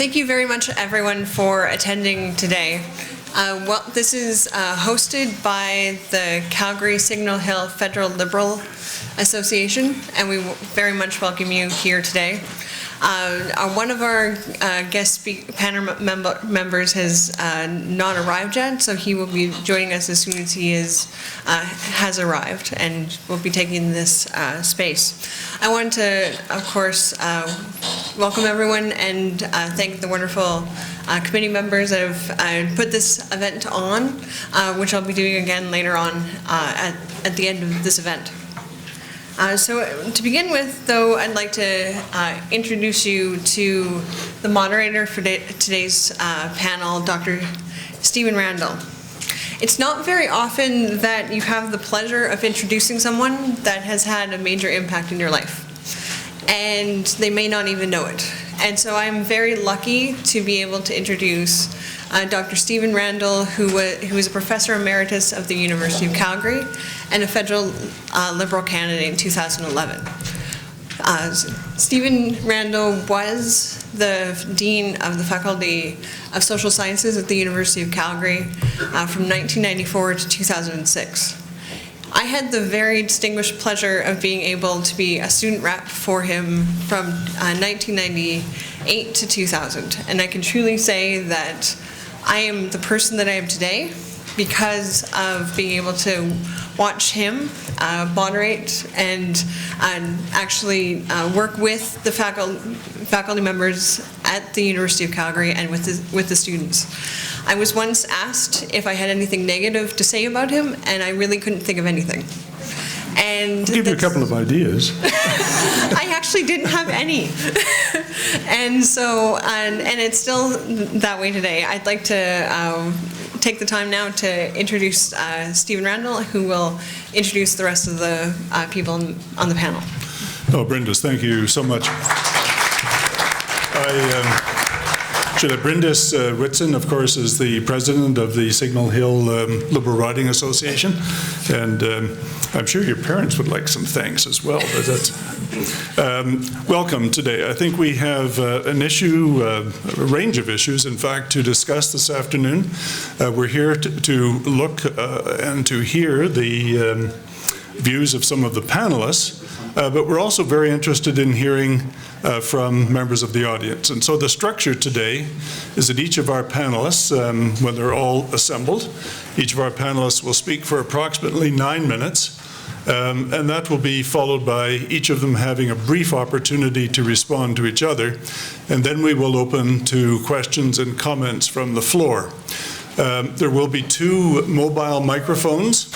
Thank you very much, everyone, for attending today. This is hosted by the Calgary Signal Hill Federal Liberal Association, and we very much welcome you here today. One of our guest panel members has not arrived yet, so he will be joining us as soon as he has arrived, and will be taking this space. I want to, of course, welcome everyone and thank the wonderful committee members that have put this event on, which I'll be doing again later on at the end of this event. So to begin with, though, I'd like to introduce you to the moderator for today's panel, Dr. Stephen Randall. It's not very often that you have the pleasure of introducing someone that has had a major impact in your life, and they may not even know it. And so I'm very lucky to be able to introduce Dr. Stephen Randall, who is a professor emeritus of the University of Calgary and a federal Liberal candidate in 2011. Stephen Randall was the Dean of the Faculty of Social Sciences at the University of Calgary from 1994 to 2006. I had the very distinguished pleasure of being able to be a student rep for him from 1998 to 2000, and I can truly say that I am the person that I am today because of being able to watch him moderate and actually work with the faculty members at the University of Calgary and with the students. I was once asked if I had anything negative to say about him, and I really couldn't think of anything. And I'll give you a couple of ideas. I actually didn't have any. And so, and it's still that way today. I'd like to take the time now to introduce Stephen Randall, who will introduce the rest of the people on the panel. Oh, Brindis, thank you so much. Brindis Whitson, of course, is the president of the Signal Hill Liberal Riding Association, and I'm sure your parents would like some thanks as well. But that's welcome today. I think we have an issue, a range of issues, in fact, to discuss this afternoon. We're here to look and to hear the views of some of the panelists, but we're also very interested in hearing from members of the audience. And so the structure today is that each of our panelists, when they're all assembled, each of our panelists will speak for approximately 9 minutes, and that will be followed by each of them having a brief opportunity to respond to each other, and then we will open to questions and comments from the floor. There will be 2 mobile microphones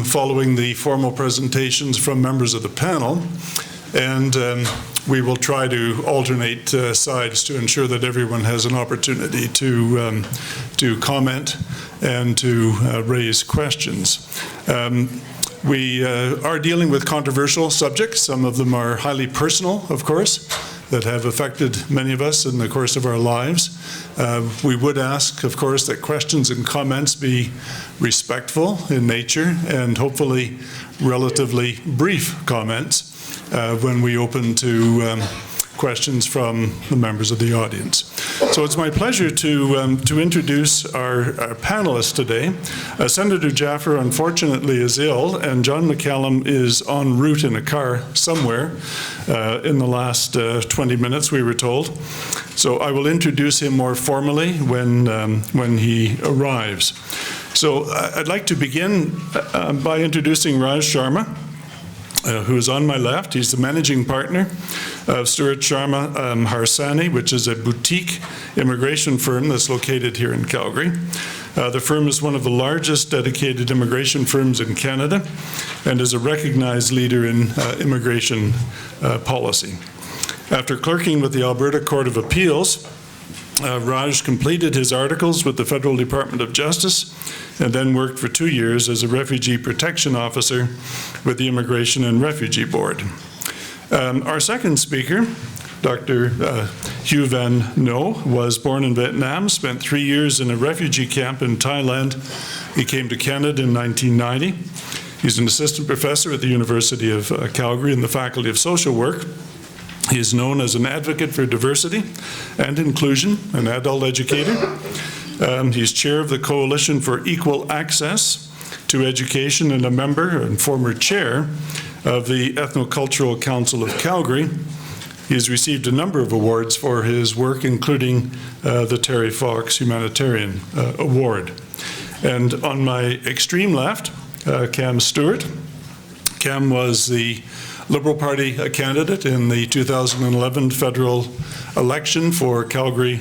following the formal presentations from members of the panel, and we will try to alternate sides to ensure that everyone has an opportunity to comment and to raise questions. We are dealing with controversial subjects. Some of them are highly personal, of course, that have affected many of us in the course of our lives. We would ask, of course, that questions and comments be respectful in nature and hopefully relatively brief comments when we open to questions from the members of the audience. So it's my pleasure to introduce our panelists today. Senator Jaffer, unfortunately, is ill, and John McCallum is en route in a car somewhere in the last 20 minutes, we were told. So I will introduce him more formally when he arrives. So I'd like to begin by introducing Raj Sharma, who is on my left. He's the managing partner of Stuart Sharma Harsani, which is a boutique immigration firm that's located here in Calgary. The firm is one of the largest dedicated immigration firms in Canada and is a recognized leader in immigration policy. After clerking with the Alberta Court of Appeals, Raj completed his articles with the Federal Department of Justice and then worked for 2 years as a refugee protection officer with the Immigration and Refugee Board. Our second speaker, Dr. Hugh Van No, was born in Vietnam, spent 3 years in a refugee camp in Thailand. He came to Canada in 1990. He's an assistant professor at the University of Calgary in the Faculty of Social Work He is known as an advocate for diversity and inclusion, an adult educator. He's chair of the Coalition for Equal Access to Education and a member and former chair of the Ethnocultural Council of Calgary. He has received a number of awards for his work, including the Terry Fox Humanitarian Award. And on my extreme left, Cam Stewart. Cam was the Liberal Party candidate in the 2011 federal election for Calgary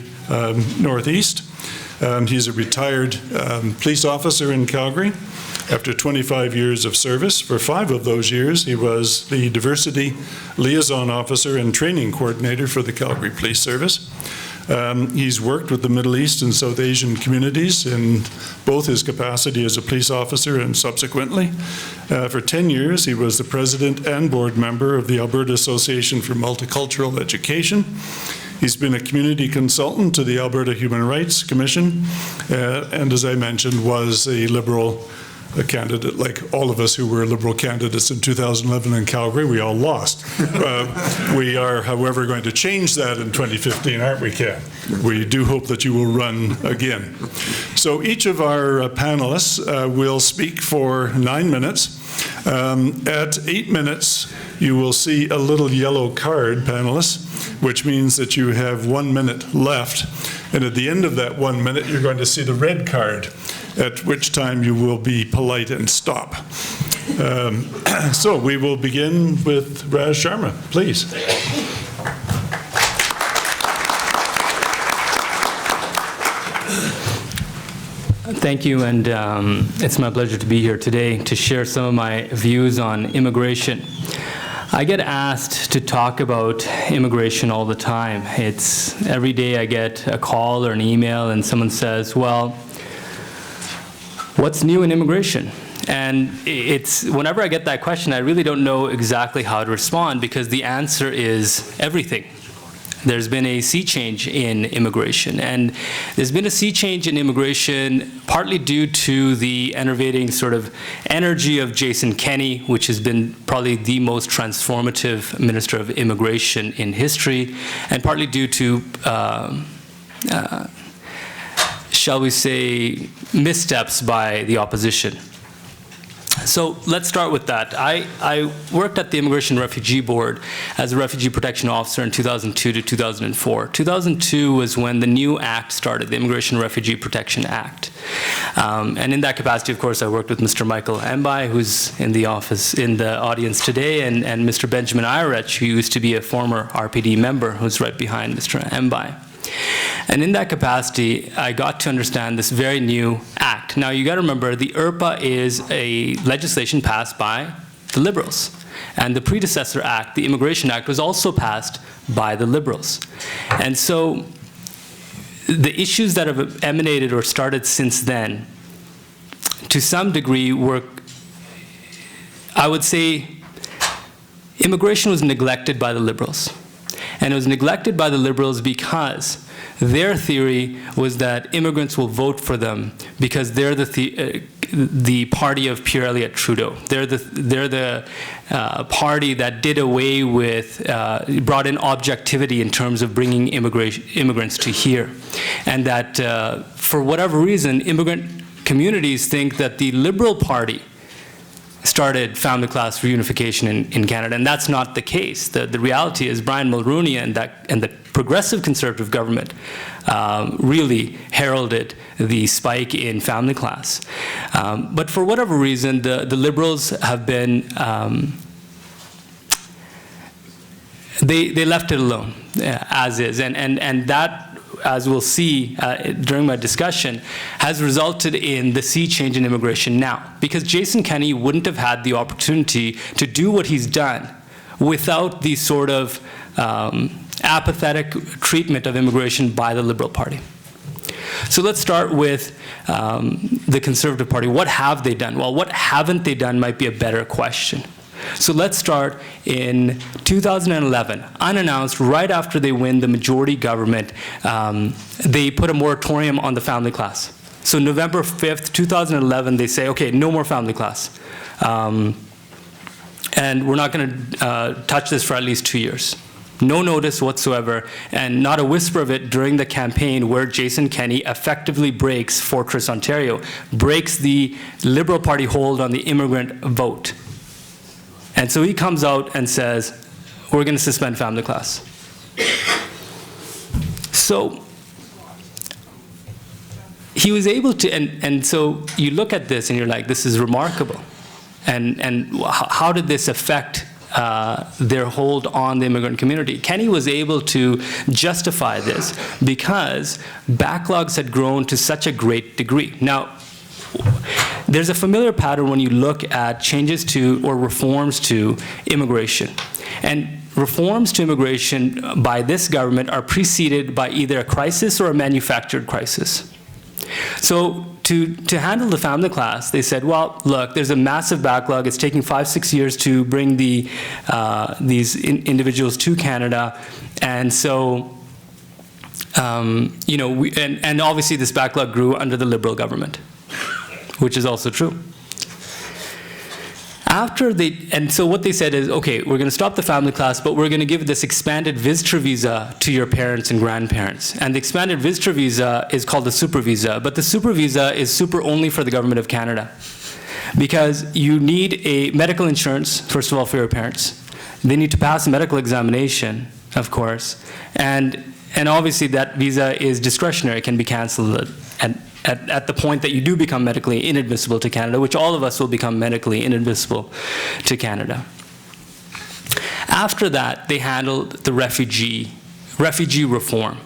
Northeast. He's a retired police officer in Calgary. After 25 years of service, for 5 of those years, he was the Diversity Liaison Officer and Training Coordinator for the Calgary Police Service. He's worked with the Middle East and South Asian communities in both his capacity as a police officer and subsequently. For 10 years, he was the president and board member of the Alberta Association for Multicultural Education. He's been a community consultant to the Alberta Human Rights Commission, and as I mentioned, was a Liberal candidate, like all of us who were Liberal candidates in 2011 in Calgary. We all lost. We are, however, going to change that in 2015, aren't we, Cam? We do hope that you will run again. So each of our panelists will speak for 9 minutes. At 8 minutes, you will see a little yellow card, panelists, which means that you have 1 minute left. And at the end of that 1 minute, you're going to see the red card, at which time you will be polite and stop. So we will begin with Raj Sharma, please. Thank you, and it's my pleasure to be here today to share some of my views on immigration. I get asked to talk about immigration all the time. It's every day I get a call or an email and someone says, well, what's new in immigration? And it's whenever I get that question, I really don't know exactly how to respond because the answer is everything. There's been a sea change in immigration, and there's been a sea change in immigration partly due to the enervating sort of energy of Jason Kenney, which has been probably the most transformative Minister of Immigration in history, and partly due to shall we say, missteps by the opposition. So let's start with that. I worked at the Immigration and Refugee Board as a refugee protection officer in 2002 to 2004. 2002 was when the new act started, the Immigration and Refugee Protection Act. And in that capacity, of course, I worked with Mr. Michael Mbai, who's in the audience today, and Mr. Benjamin Irech, who used to be a former RPD member, who's right behind Mr. Mbai. And in that capacity, I got to understand this very new act. Now, you got to remember, the IRPA is a legislation passed by the Liberals. And the predecessor act, the Immigration Act, was also passed by the Liberals. And so the issues that have emanated or started since then, to some degree, were, I would say, immigration was neglected by the Liberals. And it was neglected by the Liberals because their theory was that immigrants will vote for them because they're the party of Pierre Elliott Trudeau. They're the party that did away with, brought in objectivity in terms of bringing immigrants to here. And that for whatever reason, immigrant communities think that the Liberal Party started family class reunification in Canada, and that's not the case. The reality is Brian Mulroney and the progressive Conservative government really heralded the spike in family class. But for whatever reason, the Liberals have been, they left it alone as is, and that, as we'll see during my discussion, has resulted in the sea change in immigration now. Because Jason Kenney wouldn't have had the opportunity to do what he's done without the sort of apathetic treatment of immigration by the Liberal Party. So let's start with the Conservative Party. What have they done? Well, what haven't they done might be a better question. So let's start in 2011. Unannounced, right after they win the majority government, they put a moratorium on the family class. So November 5th, 2011, they say, okay, no more family class. And we're not going to touch this for at least 2 years. No notice whatsoever, and not a whisper of it during the campaign where Jason Kenney effectively breaks Fortress Ontario, breaks the Liberal Party hold on the immigrant vote. And so he comes out and says, we're going to suspend family class. So he was able to, and so you look at this and you're like, this is remarkable. And how did this affect their hold on the immigrant community? Kenney was able to justify this because backlogs had grown to such a great degree. Now, there's a familiar pattern when you look at changes to or reforms to immigration. And reforms to immigration by this government are preceded by either a crisis or a manufactured crisis. So to handle the family class, they said, well, look, there's a massive backlog. It's taking 5-6 years to bring these individuals to Canada. And so, you know, and obviously this backlog grew under the Liberal government, which is also true. And so what they said is, okay, we're going to stop the family class, but we're going to give this expanded visitor visa to your parents and grandparents. And the expanded visitor visa is called the super visa, but the super visa is super only for the government of Canada. Because you need a medical insurance, first of all, for your parents. They need to pass a medical examination, of course. And obviously that visa is discretionary, can be canceled at the point that you do become medically inadmissible to Canada, which all of us will become medically inadmissible to Canada. After that, they handled the refugee reform.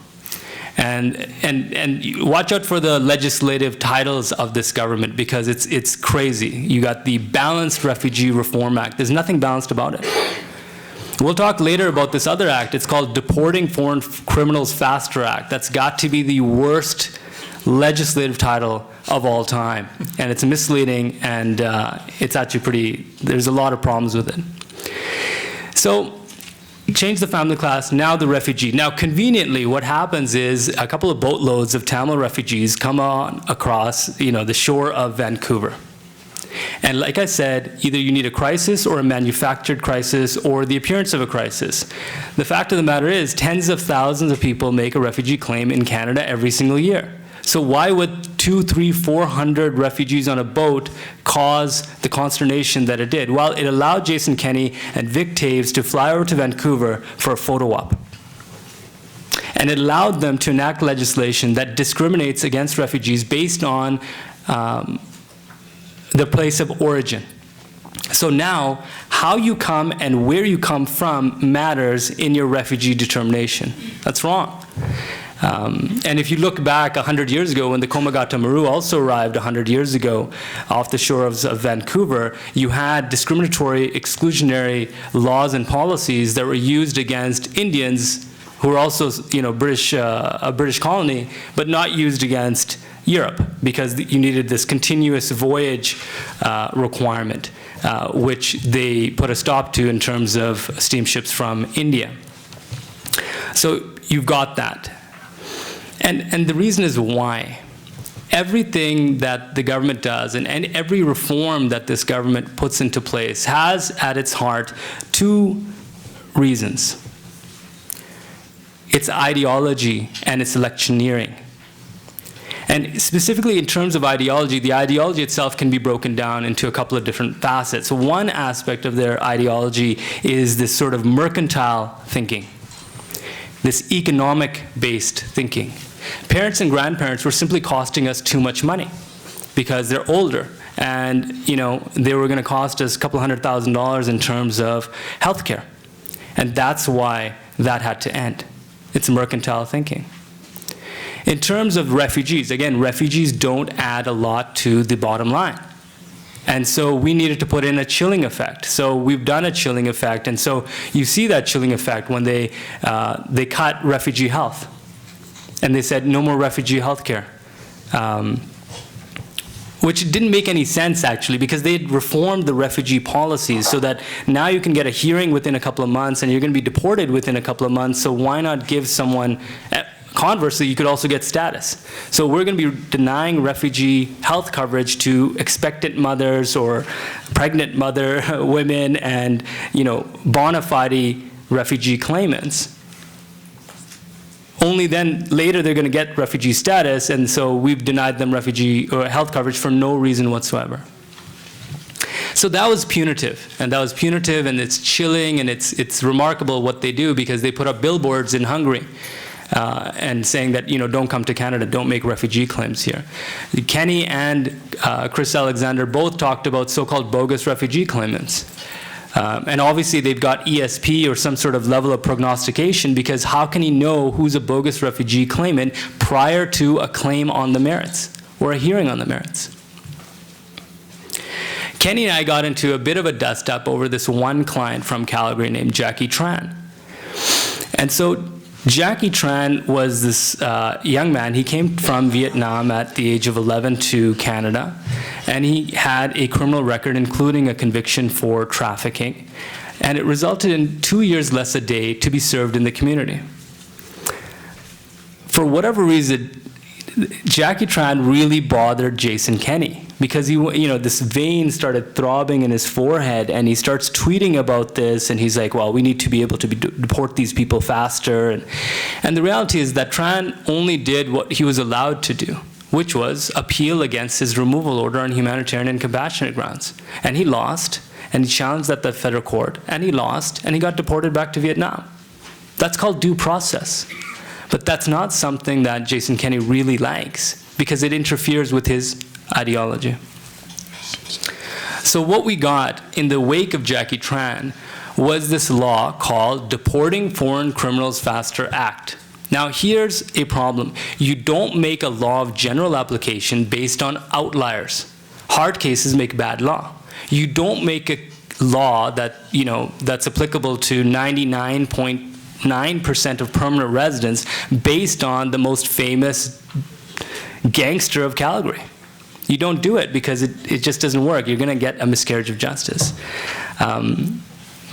And watch out for the legislative titles of this government, because it's crazy. You got the Balanced Refugee Reform Act. There's nothing balanced about it. We'll talk later about this other act. It's called Deporting Foreign Criminals Faster Act. That's got to be the worst legislative title of all time. And it's misleading, and it's actually there's a lot of problems with it. So, change the family class, now the refugee. Now, conveniently, what happens is a couple of boatloads of Tamil refugees come on across, the shore of Vancouver. And like I said, either you need a crisis or a manufactured crisis or the appearance of a crisis. The fact of the matter is, tens of thousands of people make a refugee claim in Canada every single year. So why would 200, 300, 400 refugees on a boat cause the consternation that it did? Well, it allowed Jason Kenney and Vic Taves to fly over to Vancouver for a photo op. And it allowed them to enact legislation that discriminates against refugees based on the place of origin. So now, how you come and where you come from matters in your refugee determination. That's wrong. And if you look back 100 years ago, when the Komagata Maru also arrived 100 years ago off the shore of Vancouver, you had discriminatory, exclusionary laws and policies that were used against Indians who were also, a British colony, but not used against Europe, because you needed this continuous voyage requirement, which they put a stop to in terms of steamships from India. So you've got that. And the reason is why. Everything that the government does and every reform that this government puts into place has at its heart two reasons. It's ideology and it's electioneering. And specifically in terms of ideology, the ideology itself can be broken down into a couple of different facets. One aspect of their ideology is this sort of mercantile thinking, this economic-based thinking. Parents and grandparents were simply costing us too much money because they're older, and they were going to cost us a couple $100,000 in terms of healthcare, and that's why that had to end. It's mercantile thinking. In terms of refugees, again, refugees don't add a lot to the bottom line. And so we needed to put in a chilling effect. So we've done a chilling effect, and so you see that chilling effect when they cut refugee health. And they said no more refugee health care, which didn't make any sense actually, because they had reformed the refugee policies so that now you can get a hearing within a couple of months and you're going to be deported within a couple of months, so why not give someone, conversely, you could also get status. So we're going to be denying refugee health coverage to expectant mothers or pregnant women and bona fide refugee claimants. Only then, later, they're going to get refugee status, and so we've denied them refugee or health coverage for no reason whatsoever. So that was punitive, and it's chilling, and it's remarkable what they do, because they put up billboards in Hungary and saying that, don't come to Canada, don't make refugee claims here. Kenny and Chris Alexander both talked about so-called bogus refugee claimants. And obviously they've got ESP or some sort of level of prognostication, because how can he know who's a bogus refugee claimant prior to a claim on the merits or a hearing on the merits? Kenny and I got into a bit of a dust-up over this one client from Calgary named Jackie Tran. And so Jackie Tran was this young man. He came from Vietnam at the age of 11 to Canada, and he had a criminal record, including a conviction for trafficking, and it resulted in 2 years less a day to be served in the community. For whatever reason, Jackie Tran really bothered Jason Kenney, because this vein started throbbing in his forehead, and he starts tweeting about this, and he's like, well, we need to be able to deport these people faster. And the reality is that Tran only did what he was allowed to do, which was appeal against his removal order on humanitarian and compassionate grounds. And he lost, and he challenged at the federal court, and he lost, and he got deported back to Vietnam. That's called due process. But that's not something that Jason Kenney really likes, because it interferes with his ideology. So what we got in the wake of Jackie Tran was this law called Deporting Foreign Criminals Faster Act. Now here's a problem. You don't make a law of general application based on outliers. Hard cases make bad law. You don't make a law that, that's applicable to 99.9% of permanent residents based on the most famous gangster of Calgary. You don't do it, because it just doesn't work. You're going to get a miscarriage of justice.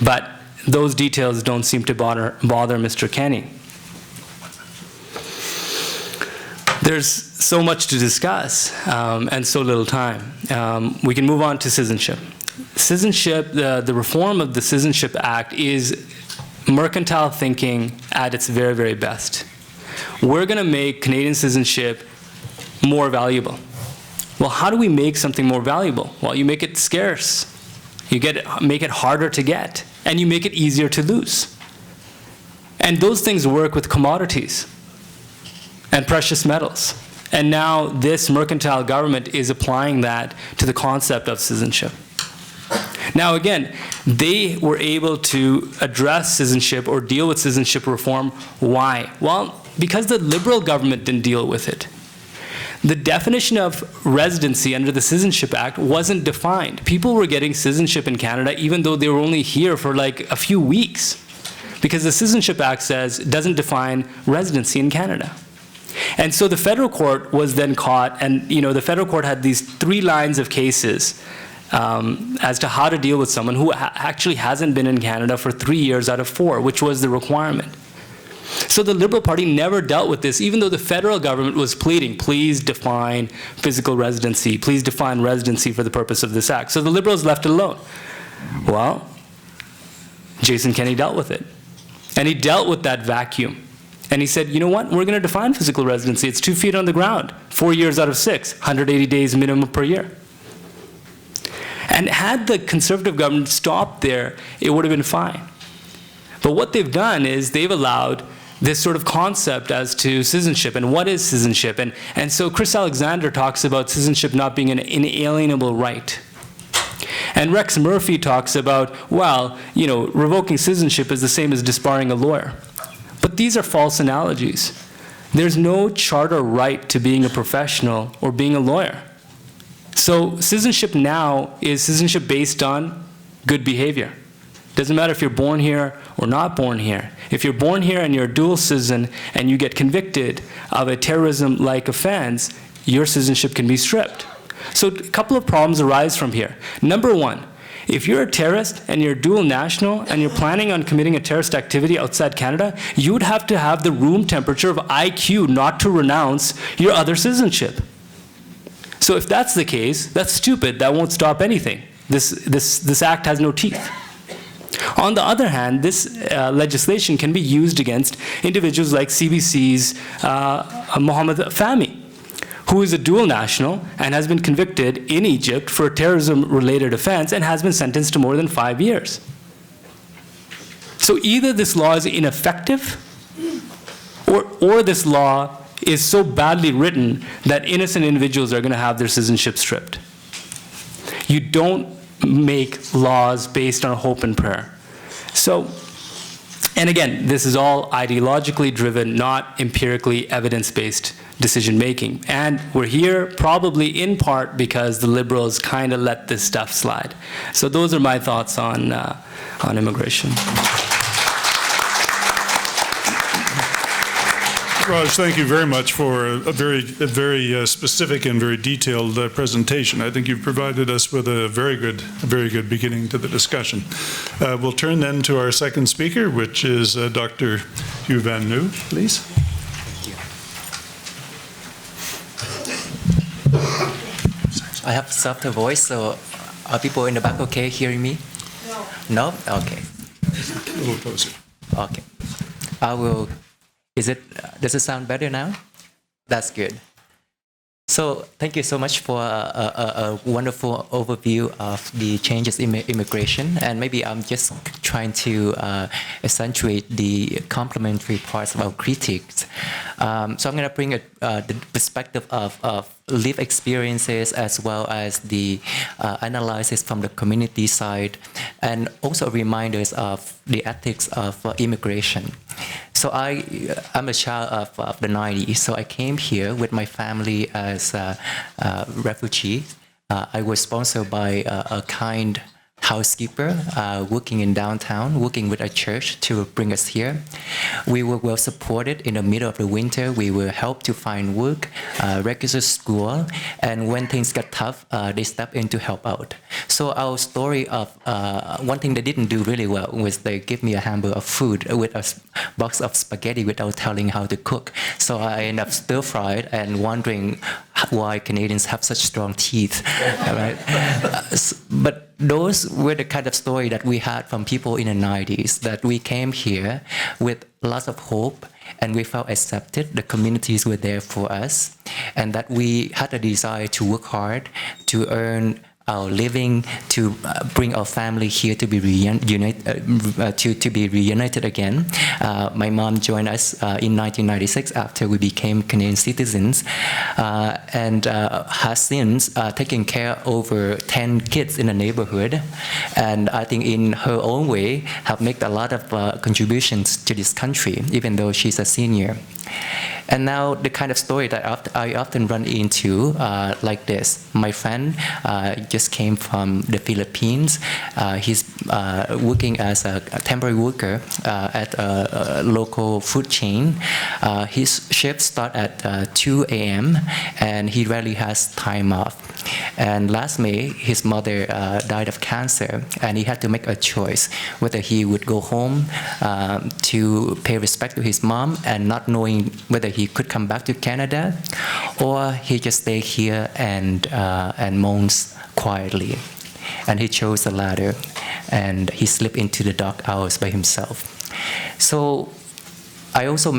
But those details don't seem to bother Mr. Kenney. There's so much to discuss and so little time. We can move on to citizenship. Citizenship, the reform of the Citizenship Act is mercantile thinking at its very, very best. We're going to make Canadian citizenship more valuable. Well, how do we make something more valuable? Well, you make it scarce. You make it harder to get, and you make it easier to lose. And those things work with commodities and precious metals. And now this mercantile government is applying that to the concept of citizenship. Now again, they were able to address citizenship or deal with citizenship reform. Why? Well, because the Liberal government didn't deal with it. The definition of residency under the Citizenship Act wasn't defined. People were getting citizenship in Canada even though they were only here for like a few weeks, because the Citizenship Act doesn't define residency in Canada. And so the federal court was then caught, and the federal court had these 3 lines of cases as to how to deal with someone who actually hasn't been in Canada for 3 years out of 4, which was the requirement. So the Liberal Party never dealt with this, even though the federal government was pleading, please define physical residency, please define residency for the purpose of this act. So the Liberals left it alone. Well, Jason Kenney dealt with it. And he dealt with that vacuum. And he said, you know what, we're going to define physical residency. It's 2 feet on the ground, 4 years out of 6, 180 days minimum per year. And had the Conservative government stopped there, it would have been fine. But what they've done is they've allowed this sort of concept as to citizenship and what is citizenship. And so Chris Alexander talks about citizenship not being an inalienable right. And Rex Murphy talks about, well, revoking citizenship is the same as disbarring a lawyer. But these are false analogies. There's no charter right to being a professional or being a lawyer. So citizenship now is citizenship based on good behavior. Doesn't matter if you're born here or not born here. If you're born here and you're a dual citizen and you get convicted of a terrorism-like offense, your citizenship can be stripped. So a couple of problems arise from here. Number one, if you're a terrorist and you're dual national and you're planning on committing a terrorist activity outside Canada, you would have to have the room temperature of IQ not to renounce your other citizenship. So if that's the case, that's stupid. That won't stop anything. This act has no teeth. On the other hand, this legislation can be used against individuals like CBC's Mohammed Fahmy, who is a dual national and has been convicted in Egypt for a terrorism-related offense and has been sentenced to more than 5 years. So either this law is ineffective, or this law is so badly written that innocent individuals are going to have their citizenship stripped. You don't make laws based on hope and prayer. So, and again, this is all ideologically driven, not empirically evidence-based decision-making. And we're here probably in part because the liberals kind of let this stuff slide. So those are my thoughts on immigration. Raj, thank you very much for a very specific and very detailed presentation. I think you've provided us with a very good beginning to the discussion. We'll turn then to our second speaker, which is Dr. Hugh Van Nu, please. I have softer voice, so are people in the back okay hearing me? No. No? Okay. A little closer. Okay. I will. Does it sound better now? That's good. So thank you so much for a wonderful overview of the changes in immigration. And maybe I'm just trying to accentuate the complementary parts of our critiques. So I'm going to bring the perspective of lived experiences as well as the analysis from the community side, and also reminders of the ethics of immigration. So I'm a child of the 90s, so I came here with my family as a refugee. I was sponsored by a kind housekeeper working in downtown, working with a church to bring us here. We were well supported in the middle of the winter. We were helped to find work, regular school, and when things got tough, they stepped in to help out. So our story of one thing they didn't do really well was they give me a hamburger of food with a box of spaghetti without telling how to cook. So I ended up stir-fried and wondering why Canadians have such strong teeth, right? But those were the kind of story that we had from people in the 90s, that we came here with lots of hope and we felt accepted. The communities were there for us, and that we had a desire to work hard, to earn our living, to bring our family here to be reunited again. My mom joined us in 1996 after we became Canadian citizens, and has since taken care over 10 kids in the neighborhood, and I think in her own way have made a lot of contributions to this country, even though she's a senior. And now the kind of story that I often run into like this. My friend just came from the Philippines. He's working as a temporary worker at a local food chain. His shift starts at 2 a.m. and he rarely has time off. And last May, his mother died of cancer, and he had to make a choice whether he would go home to pay respect to his mom and not knowing whether he could come back to Canada, or he just stay here and moans quietly. And he chose the latter, and he slipped into the dark hours by himself. So I also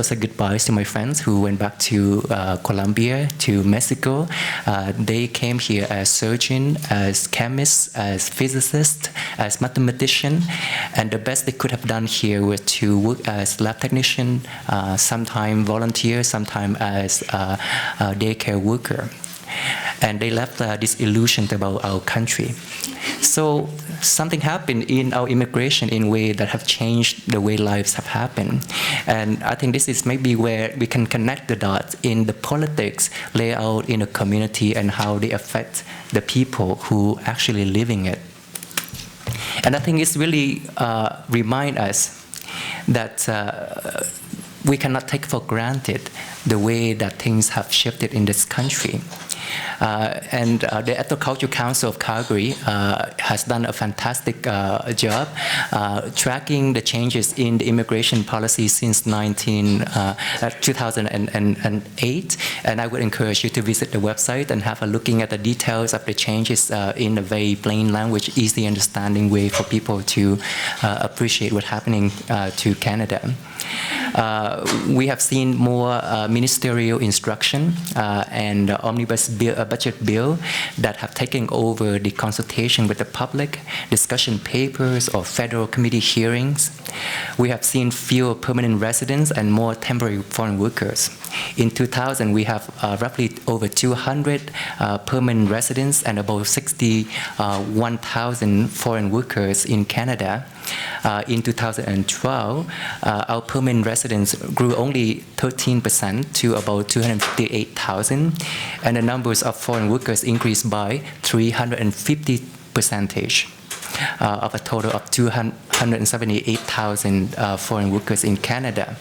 said goodbyes to my friends who went back to Colombia, to Mexico. They came here as surgeons, as chemists, as physicists, as mathematicians, and the best they could have done here was to work as lab technician, sometime volunteer, sometime as a daycare worker. And they left this illusion about our country. So something happened in our immigration in a way that have changed the way lives have happened. And I think this is maybe where we can connect the dots in the politics lay out in a community and how they affect the people who actually living it. And I think it's really remind us that we cannot take for granted the way that things have shifted in this country. And the Ethnoculture Council of Calgary has done a fantastic job tracking the changes in the immigration policy since 2008. And I would encourage you to visit the website and have a looking at the details of the changes in a very plain language, easy understanding way for people to appreciate what's happening to Canada. We have seen more ministerial instruction and omnibus budget bill that have taken over the consultation with the public, discussion papers or federal committee hearings. We have seen fewer permanent residents and more temporary foreign workers. In 2000, we have roughly over 200 permanent residents and about 61,000 foreign workers in Canada. In 2012, our permanent residents grew only 13% to about 258,000, and the numbers of foreign workers increased by 350%, of a total of 278,000 foreign workers in Canada.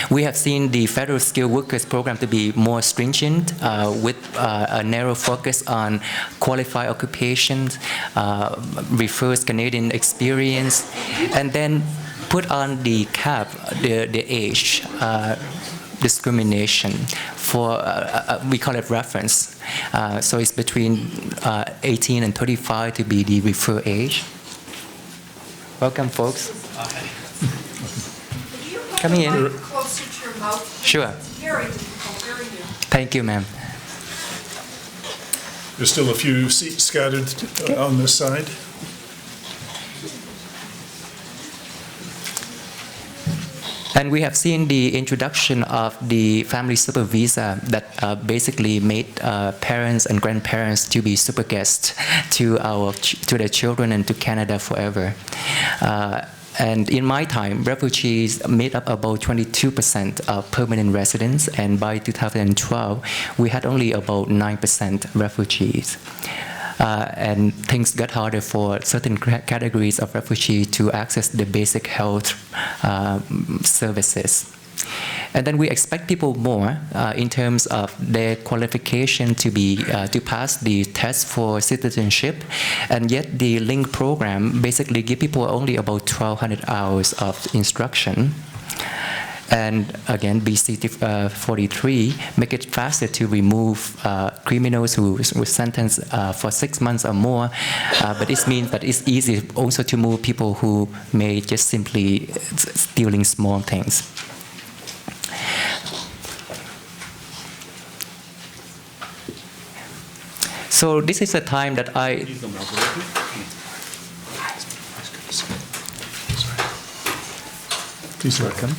We have seen the federal skilled workers program to be more stringent with a narrow focus on qualified occupations, refers Canadian experience, and then put on the cap, the age discrimination for, we call it reference. So it's between 18 and 35 to be the refer age. Welcome, folks. Come in. Closer to your mouth. Sure. It's very difficult, very new. Thank you, ma'am. There's still a few seats scattered on this side. And we have seen the introduction of the family super visa that basically made parents and grandparents to be super guests to their children and to Canada forever. And in my time, refugees made up about 22% of permanent residents, and by 2012, we had only about 9% refugees. And things got harder for certain categories of refugees to access the basic health services. And then we expect people more in terms of their qualification to pass the test for citizenship, and yet the LINK program basically give people only about 1,200 hours of instruction. And again, BC 43 make it faster to remove criminals who were sentenced for 6 months or more, but this means that it's easy also to move people who may just simply stealing small things. So this is a time that Please welcome.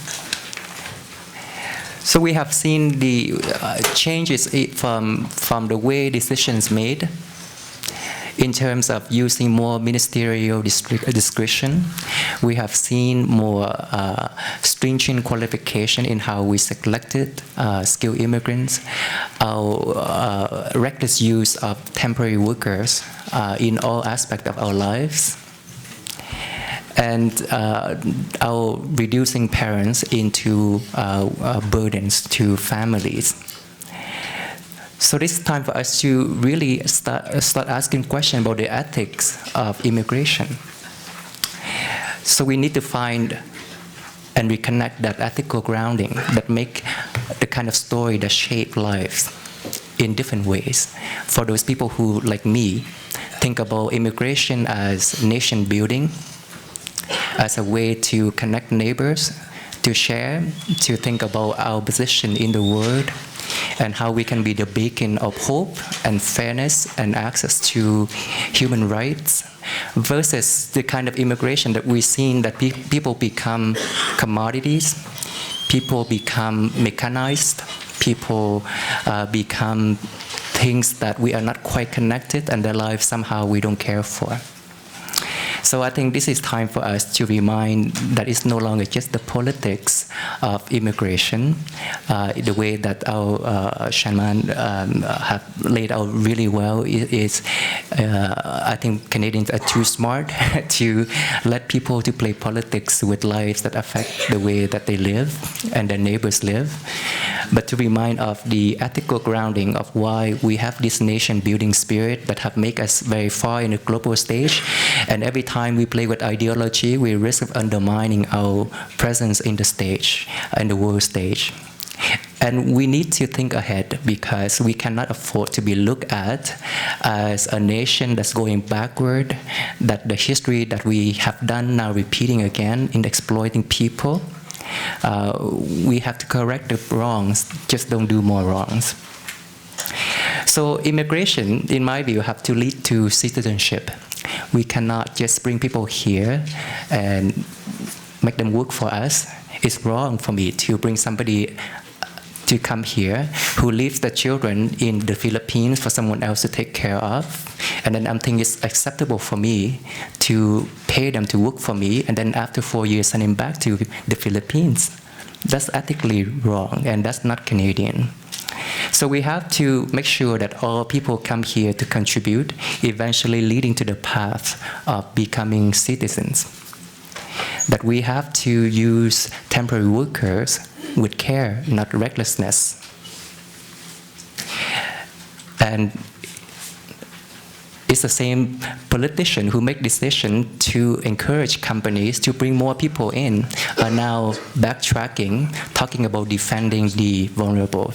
So we have seen the changes from the way decisions made in terms of using more ministerial discretion. We have seen more stringent qualification in how we selected skilled immigrants, our reckless use of temporary workers in all aspects of our lives, and our reducing parents into burdens to families. So this is time for us to really start asking questions about the ethics of immigration. So we need to find and reconnect that ethical grounding that make the kind of story that shape lives in different ways. For those people who, like me, think about immigration as nation building, as a way to connect neighbors, to share, to think about our position in the world, and how we can be the beacon of hope and fairness and access to human rights, versus the kind of immigration that we've seen that people become commodities, people become mechanized, people become things that we are not quite connected, and their lives somehow we don't care for. So I think this is time for us to remind that it's no longer just the politics of immigration, the way that our shaman have laid out really well is, I think Canadians are too smart to let people to play politics with lives that affect the way that they live and their neighbors live. but to remind of the ethical grounding of why we have this nation-building spirit that have made us very far in the global stage. And every time we play with ideology, we risk of undermining our presence in the stage, in the world stage. And we need to think ahead because we cannot afford to be looked at as a nation that's going backward, that the history that we have done now repeating again in exploiting people. We have to correct the wrongs, just don't do more wrongs. So immigration, in my view, have to lead to citizenship. We cannot just bring people here and make them work for us. It's wrong for me to bring somebody to come here who leaves the children in the Philippines for someone else to take care of, and then I'm thinking it's acceptable for me to pay them to work for me, and then after 4 years send him back to the Philippines. That's ethically wrong, and that's not Canadian. So we have to make sure that all people come here to contribute, eventually leading to the path of becoming citizens. That we have to use temporary workers with care, not recklessness. And it's the same politician who make decision to encourage companies to bring more people in are now backtracking, talking about defending the vulnerable.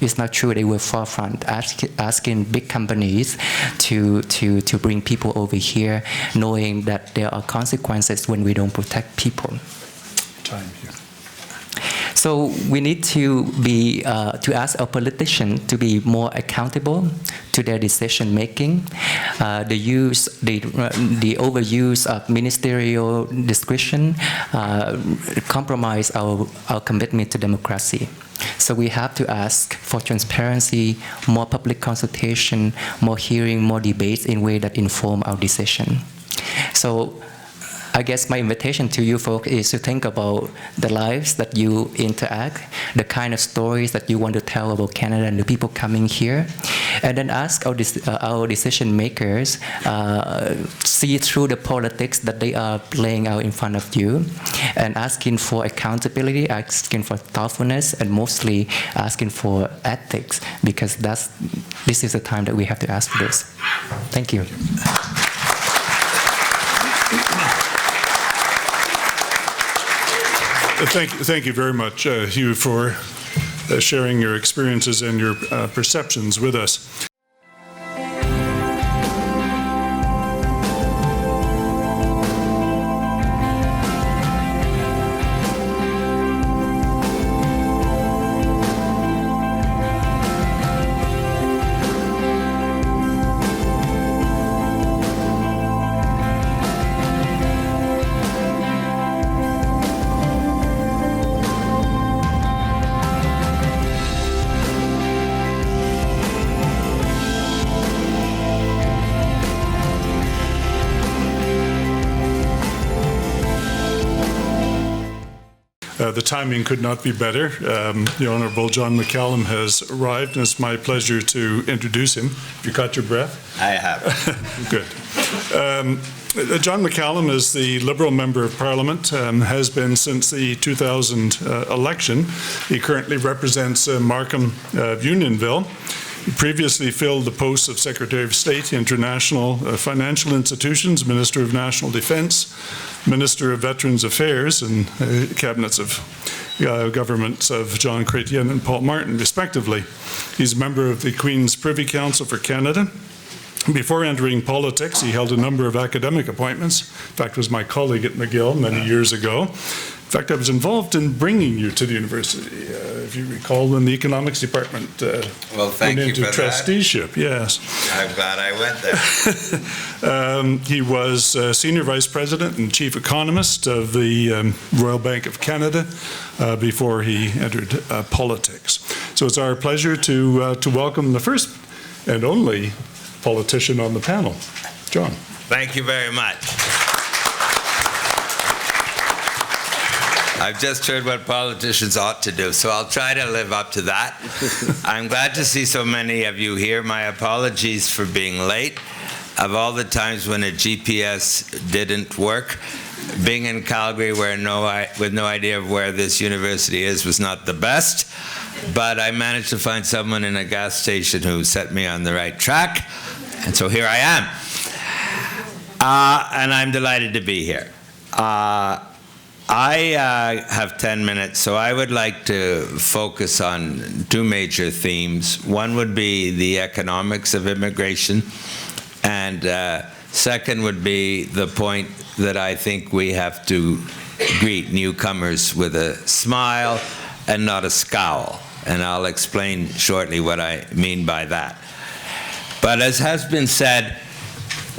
It's not true. They were forefront, asking big companies to bring people over here, knowing that there are consequences when we don't protect people. Time here. So we need to be to ask our politicians to be more accountable to their decision making. The overuse of ministerial discretion compromise our commitment to democracy. So we have to ask for transparency, more public consultation, more hearing, more debates in ways that inform our decision. So I guess my invitation to you folks is to think about the lives that you interact, the kind of stories that you want to tell about Canada and the people coming here, and then ask our decision makers see through the politics that they are laying out in front of you, and asking for accountability, asking for thoughtfulness, and mostly asking for ethics, because this is the time that we have to ask for this. Thank you. Thank you very much, Hugh, for sharing your experiences and your perceptions with us. The timing could not be better. The Honourable John McCallum has arrived, and it's my pleasure to introduce him. Have you caught your breath? I have. Good. John McCallum is the Liberal Member of Parliament, has been since the 2000 election. He currently represents Markham, Unionville. He previously filled the posts of Secretary of State, International Financial Institutions, Minister of National Defence, Minister of Veterans Affairs, and cabinets of governments of John Chrétien and Paul Martin, respectively. He's a member of the Queen's Privy Council for Canada. Before entering politics, he held a number of academic appointments. In fact, was my colleague at McGill many years ago. In fact, I was involved in bringing you to the university, if you recall, when the economics department went into trusteeship. Yes. I'm glad I went there. He was senior vice president and chief economist of the Royal Bank of Canada before he entered politics. So it's our pleasure to welcome the first and only politician on the panel, John. Thank you very much. I've just heard what politicians ought to do, so I'll try to live up to that. I'm glad to see so many of you here. My apologies for being late. Of all the times when a GPS didn't work, being in Calgary with no idea of where this university is was not the best. but I managed to find someone in a gas station who set me on the right track, and so here I am. And I'm delighted to be here. I have 10 minutes, so I would like to focus on two major themes. One would be the economics of immigration, and second would be the point that I think we have to greet newcomers with a smile and not a scowl. And I'll explain shortly what I mean by that. But as has been said,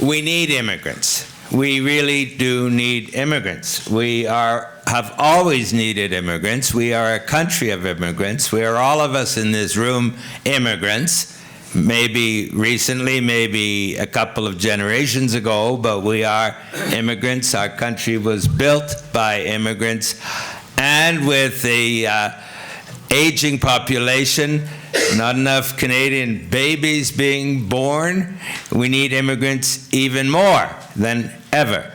we need immigrants. We really do need immigrants. We have always needed immigrants. We are a country of immigrants. We are, all of us in this room, immigrants. Maybe recently, maybe a couple of generations ago, but we are immigrants. Our country was built by immigrants. And with the aging population, not enough Canadian babies being born, we need immigrants even more than ever.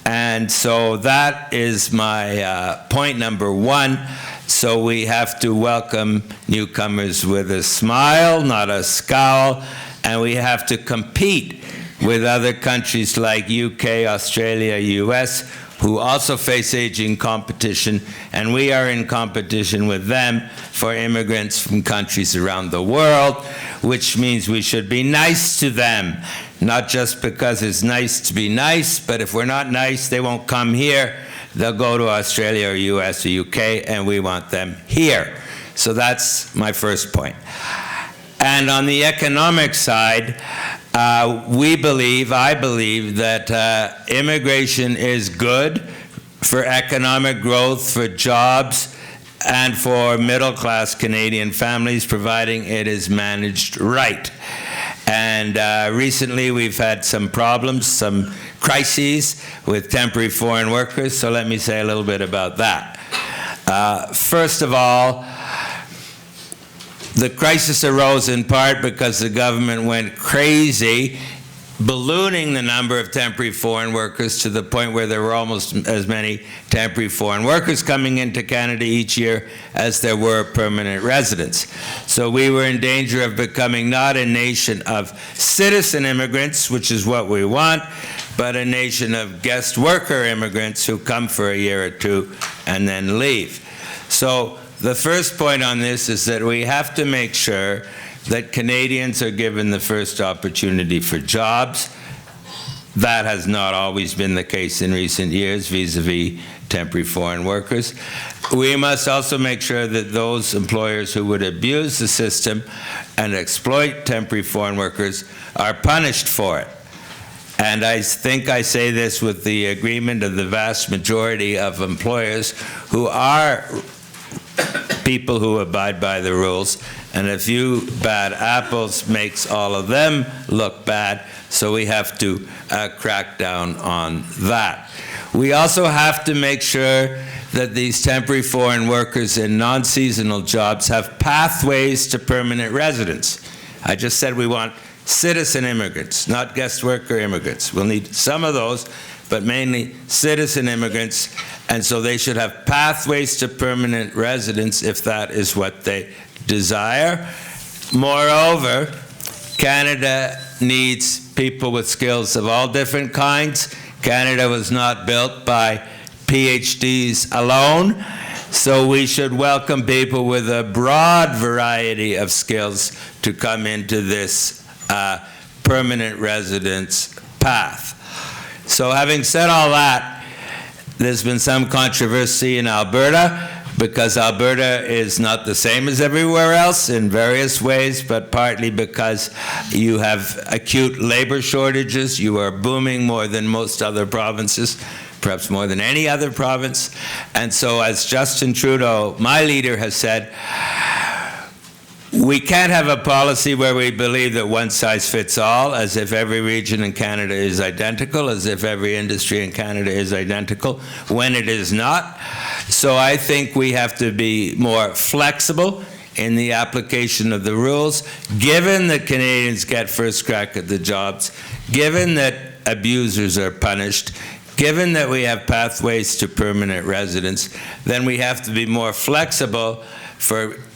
And so that is my point number one. So we have to welcome newcomers with a smile, not a scowl, and we have to compete with other countries like UK, Australia, US, who also face aging competition, and we are in competition with them for immigrants from countries around the world, which means we should be nice to them, not just because it's nice to be nice, but if we're not nice, they won't come here. They'll go to Australia or US or UK, and we want them here. So that's my first point. And on the economic side, I believe that immigration is good for economic growth, for jobs, and for middle-class Canadian families, providing it is managed right. And recently we've had some problems, some crises with temporary foreign workers, so let me say a little bit about that. First of all, the crisis arose in part because the government went crazy, ballooning the number of temporary foreign workers to the point where there were almost as many temporary foreign workers coming into Canada each year as there were permanent residents. So we were in danger of becoming not a nation of citizen immigrants, which is what we want, but a nation of guest worker immigrants who come for a year or two and then leave. So the first point on this is that we have to make sure that Canadians are given the first opportunity for jobs. That has not always been the case in recent years vis-a-vis temporary foreign workers. We must also make sure that those employers who would abuse the system and exploit temporary foreign workers are punished for it. And I think I say this with the agreement of the vast majority of employers who are people who abide by the rules, and a few bad apples makes all of them look bad, so we have to crack down on that. We also have to make sure that these temporary foreign workers in non-seasonal jobs have pathways to permanent residence. I just said we want citizen immigrants, not guest worker immigrants. We'll need some of those, but mainly citizen immigrants, and so they should have pathways to permanent residence if that is what they desire. Moreover, Canada needs people with skills of all different kinds. Canada was not built by PhDs alone, so we should welcome people with a broad variety of skills to come into this permanent residence path. So having said all that, there's been some controversy in Alberta because Alberta is not the same as everywhere else in various ways, but partly because you have acute labor shortages. You are booming more than most other provinces, perhaps more than any other province. And so as Justin Trudeau, my leader, has said, we can't have a policy where we believe that one size fits all, as if every region in Canada is identical, as if every industry in Canada is identical, when it is not. So I think we have to be more flexible in the application of the rules, given that Canadians get first crack at the jobs, given that abusers are punished, given that we have pathways to permanent residence, then we have to be more flexible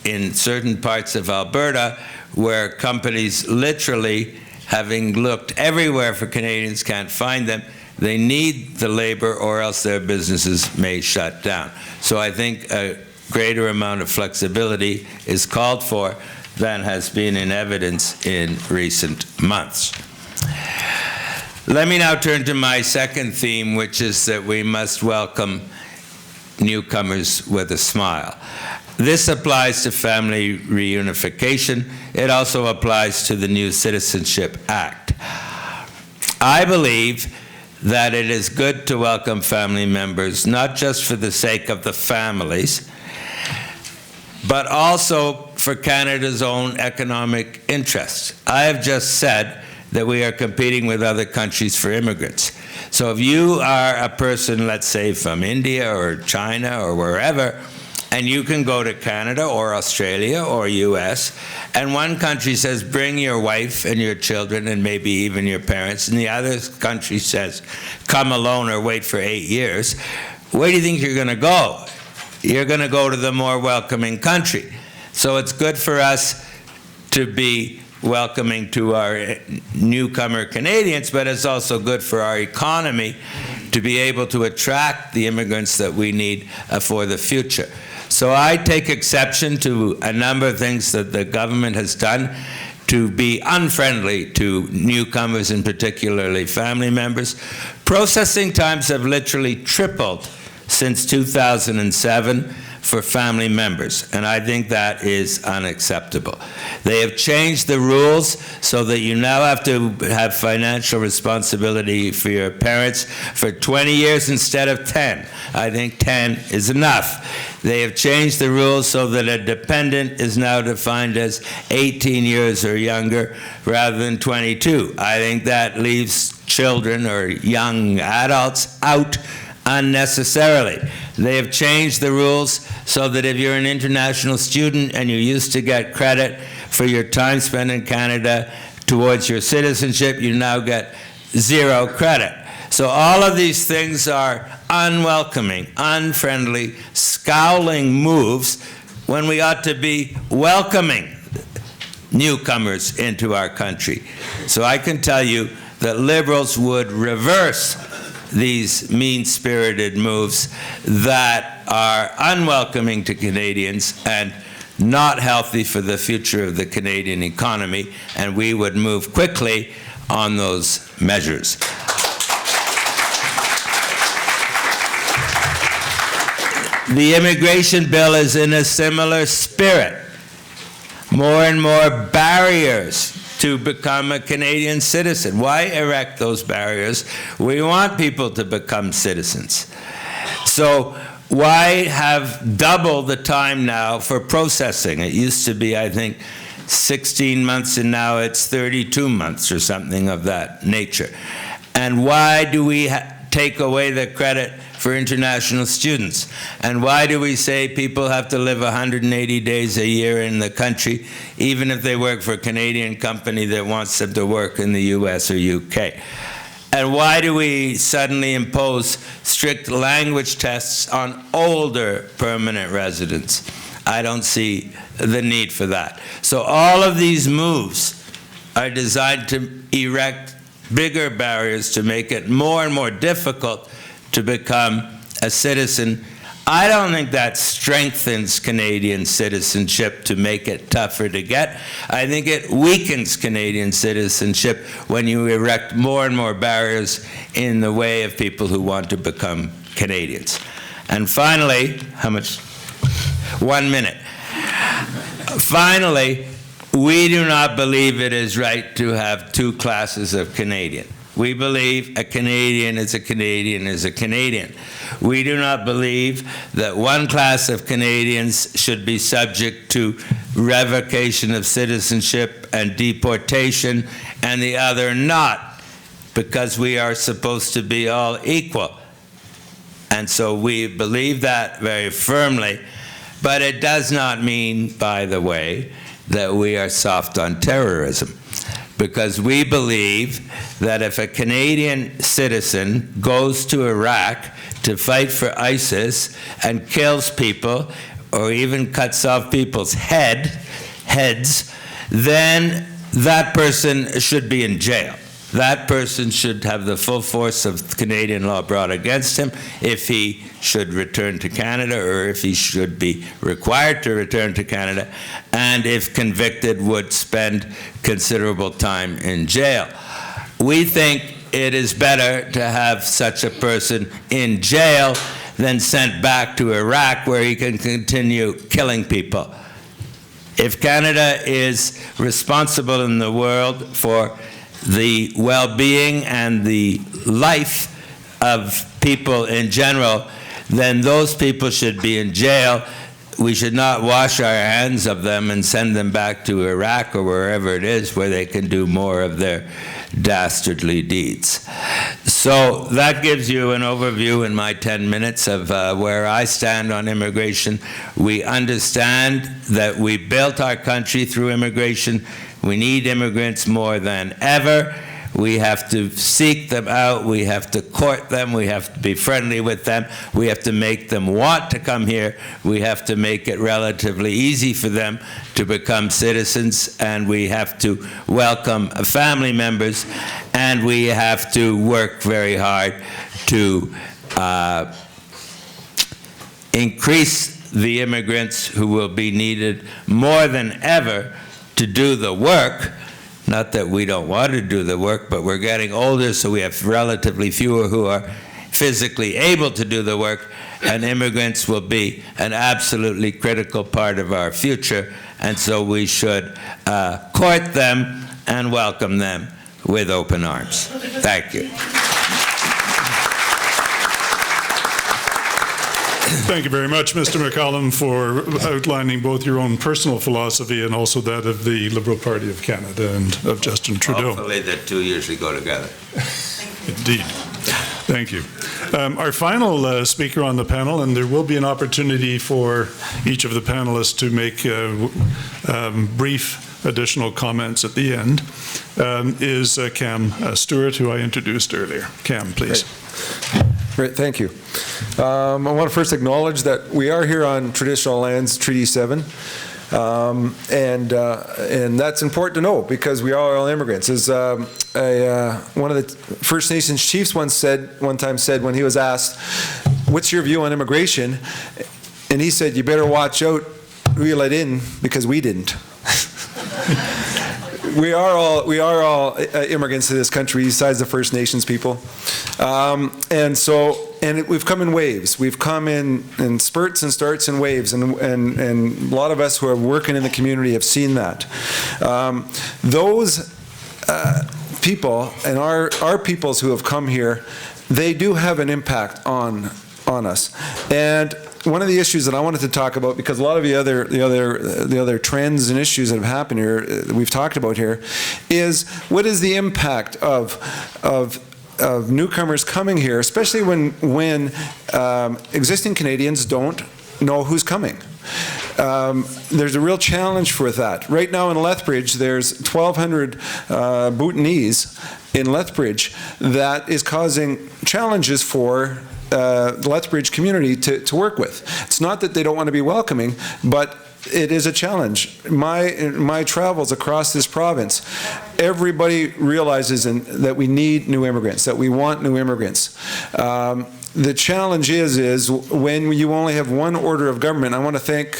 in certain parts of Alberta where companies literally, having looked everywhere for Canadians, can't find them. They need the labor or else their businesses may shut down. So I think a greater amount of flexibility is called for than has been in evidence in recent months. Let me now turn to my second theme, which is that we must welcome newcomers with a smile. This applies to family reunification. It also applies to the new Citizenship Act. I believe that it is good to welcome family members, not just for the sake of the families, but also for Canada's own economic interests. I have just said that we are competing with other countries for immigrants. So if you are a person, let's say from India or China or wherever, and you can go to Canada or Australia or US, and one country says, bring your wife and your children and maybe even your parents, and the other country says, come alone or wait for 8 years, where do you think you're gonna go? You're gonna go to the more welcoming country. So it's good for us to be welcoming to our newcomer Canadians, but it's also good for our economy to be able to attract the immigrants that we need for the future. So I take exception to a number of things that the government has done to be unfriendly to newcomers, and particularly family members. Processing times have literally tripled since 2007 for family members, and I think that is unacceptable. They have changed the rules so that you now have to have financial responsibility for your parents for 20 years instead of 10. I think 10 is enough. They have changed the rules so that a dependent is now defined as 18 years or younger rather than 22. I think that leaves children or young adults out unnecessarily. They have changed the rules so that if you're an international student and you used to get credit for your time spent in Canada towards your citizenship, you now get 0 credit. So all of these things are unwelcoming, unfriendly, scowling moves when we ought to be welcoming newcomers into our country. So I can tell you that Liberals would reverse these mean-spirited moves that are unwelcoming to Canadians and not healthy for the future of the Canadian economy, and we would move quickly on those measures. The immigration bill is in a similar spirit. More and more barriers to become a Canadian citizen. Why erect those barriers? We want people to become citizens. So why have double the time now for processing? It used to be, I think, 16 months, and now it's 32 months or something of that nature. And why do we take away the credit for international students? And why do we say people have to live 180 days a year in the country, even if they work for a Canadian company that wants them to work in the US or UK? And why do we suddenly impose strict language tests on older permanent residents? I don't see the need for that. So all of these moves are designed to erect bigger barriers to make it more and more difficult to become a citizen. I don't think that strengthens Canadian citizenship to make it tougher to get. I think it weakens Canadian citizenship when you erect more and more barriers in the way of people who want to become Canadians. And finally, how much? 1 minute. Finally, we do not believe it is right to have 2 classes of Canadian. We believe a Canadian is a Canadian is a Canadian. We do not believe that one class of Canadians should be subject to revocation of citizenship and deportation, and the other not, because we are supposed to be all equal. And so we believe that very firmly, but it does not mean, by the way, that we are soft on terrorism. Because we believe that if a Canadian citizen goes to Iraq to fight for ISIS and kills people, or even cuts off people's heads, then that person should be in jail. That person should have the full force of Canadian law brought against him if he should return to Canada, or if he should be required to return to Canada, and if convicted would spend considerable time in jail. We think it is better to have such a person in jail than sent back to Iraq, where he can continue killing people. If Canada is responsible in the world for the well-being and the life of people in general, then those people should be in jail. We should not wash our hands of them and send them back to Iraq or wherever it is where they can do more of their dastardly deeds. So that gives you an overview in my 10 minutes of where I stand on immigration. We understand that we built our country through immigration. We need immigrants more than ever. We have to seek them out. We have to court them. We have to be friendly with them. We have to make them want to come here. We have to make it relatively easy for them to become citizens, and we have to welcome family members, and we have to work very hard to increase the immigrants who will be needed more than ever to do the work. Not that we don't want to do the work, but we're getting older, so we have relatively fewer who are physically able to do the work, and immigrants will be an absolutely critical part of our future, and so we should court them and welcome them with open arms. Thank you. Thank you very much, Mr. McCallum, for outlining both your own personal philosophy and also that of the Liberal Party of Canada and of Justin Trudeau. Hopefully the two usually go together. Indeed. Thank you. Our final speaker on the panel, and there will be an opportunity for each of the panelists to make brief additional comments at the end, is Cam Stewart, who I introduced earlier. Cam, please. Great, thank you. I want to first acknowledge that we are here on traditional lands, Treaty 7, and that's important to know because we are all immigrants. As one of the First Nations chiefs one time said when he was asked, "What's your view on immigration?" and he said, "You better watch out who you let in because we didn't." We are all immigrants to this country, besides the First Nations people, we've come in waves. We've come in spurts and starts and waves, and a lot of us who are working in the community have seen that. Those people and our peoples who have come here, they do have an impact on us, and one of the issues that I wanted to talk about, because a lot of the other trends and issues that have happened here, that we've talked about here, is what is the impact of newcomers coming here, especially when existing Canadians don't know who's coming. There's a real challenge for that. Right now in Lethbridge, there's 1,200 Bhutanese in Lethbridge that is causing challenges for the Lethbridge community to work with. It's not that they don't want to be welcoming, but it is a challenge. My travels across this province, everybody realizes that we need new immigrants, that we want new immigrants. The challenge is when you only have one order of government. I want to thank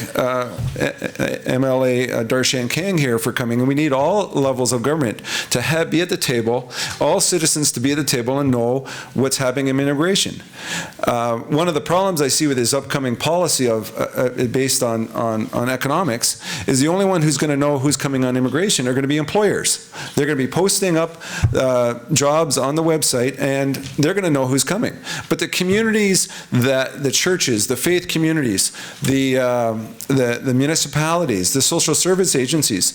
MLA Darshan Kang here for coming, and we need all levels of government to be at the table, all citizens to be at the table and know what's happening in immigration. One of the problems I see with this upcoming policy based on economics is the only one who's going to know who's coming on immigration are going to be employers. They're going to be posting up jobs on the website, and they're going to know who's coming. But the communities, the churches, the faith communities, the municipalities, the social service agencies,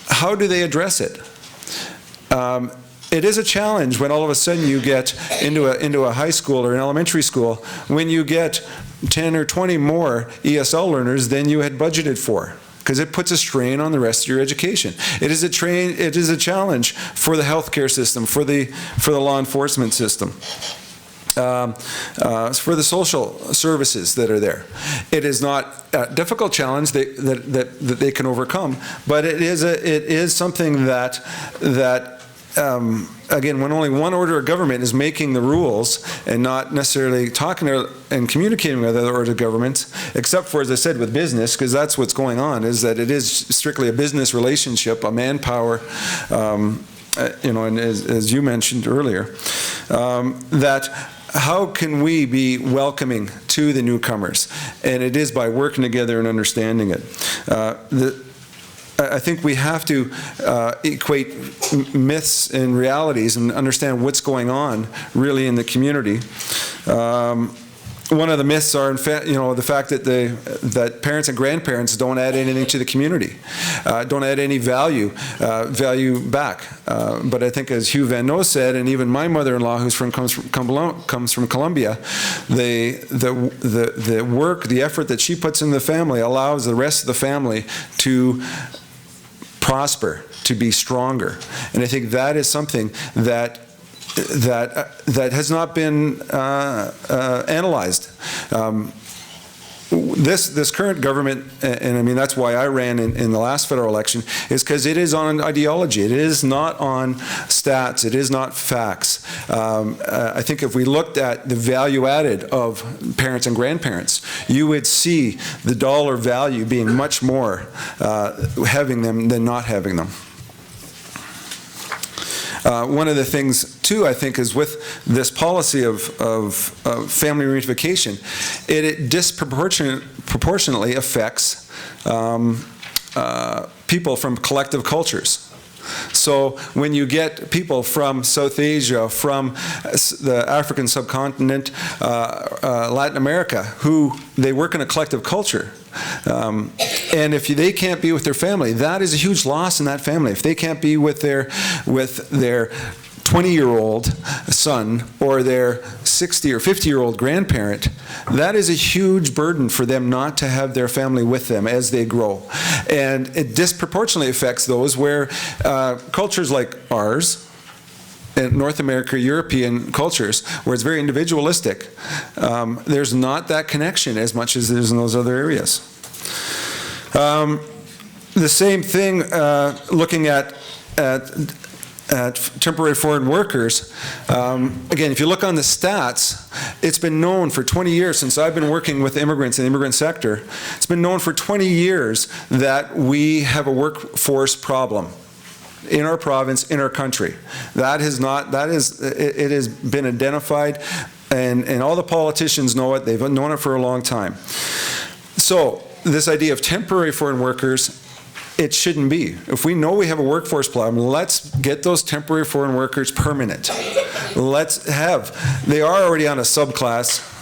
how do they address it? It is a challenge when all of a sudden you get into a high school or an elementary school when you get 10 or 20 more ESL learners than you had budgeted for, because it puts a strain on the rest of your education. It is a challenge for the healthcare system, for the law enforcement system. for the social services that are there. It is not a difficult challenge that they can overcome, but it is something that again, when only one order of government is making the rules and not necessarily talking and communicating with other orders of governments, except for, as I said, with business, because that's what's going on, is that it is strictly a business relationship, a manpower, and as you mentioned earlier, that how can we be welcoming to the newcomers? And it is by working together and understanding it. I think we have to equate myths and realities and understand what's going on really in the community. One of the myths are, the fact that parents and grandparents don't add anything to the community, don't add any value back. But I think, as Hugh Van Noe said, and even my mother-in-law, comes from Colombia, the work, the effort that she puts in the family allows the rest of the family to prosper, to be stronger, and I think that is something that has not been analyzed. This current government, and I mean that's why I ran in the last federal election, is because it is on ideology. It is not on stats. It is not facts. I think if we looked at the value added of parents and grandparents, you would see the dollar value being much more having them than not having them. One of the things, too, I think, is with this policy of family reunification, it disproportionately affects people from collective cultures. So when you get people from South Asia, from the African subcontinent, Latin America, who they work in a collective culture, and if they can't be with their family, that is a huge loss in that family. If they can't be with their 20-year-old son or their 60 or 50-year-old grandparent, that is a huge burden for them not to have their family with them as they grow. And it disproportionately affects those where cultures like ours, in North America, European cultures, where it's very individualistic, there's not that connection as much as there's in those other areas. The same thing, looking at temporary foreign workers, again, if you look on the stats, it's been known for 20 years, since I've been working with immigrants in the immigrant sector, it's been known for 20 years that we have a workforce problem in our province, in our country. It has been identified, and all the politicians know it. They've known it for a long time. So this idea of temporary foreign workers, it shouldn't be. If we know we have a workforce problem, let's get those temporary foreign workers permanent. They are already on a subclass.